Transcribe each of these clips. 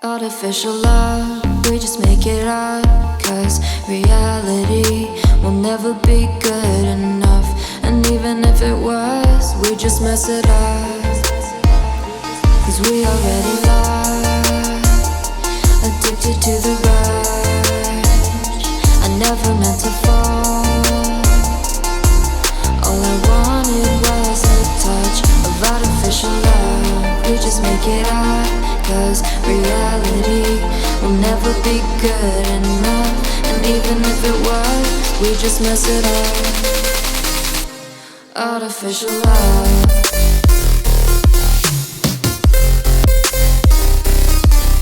Artificial love, we just make it up. Cause reality will never be good enough. And even if it was, we just mess it up. Cause we already lost, addicted to the rush. I never meant to fall. All I wanted was a touch of artificial love. We just make it up. Cause reality will never be good enough. And even if it was, we just mess it up. Artificial love.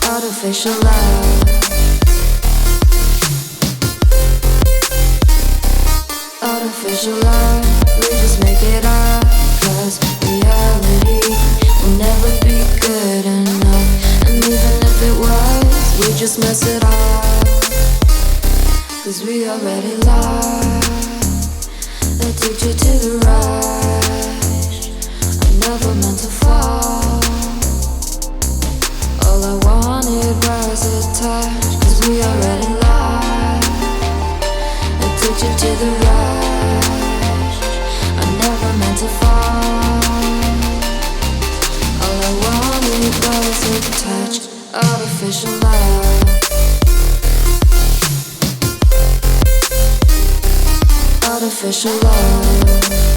Artificial love. Artificial love. We just make it up. Cause reality will never be good enough. And even if it was, we just mess it up. Cause we already lost, addicted to the rush. I never meant to fall. All I wanted was a touch. Cause we already lost, addicted to the rush. I never meant to fall. All I wanted was a touch. Artificial love. Artificial love.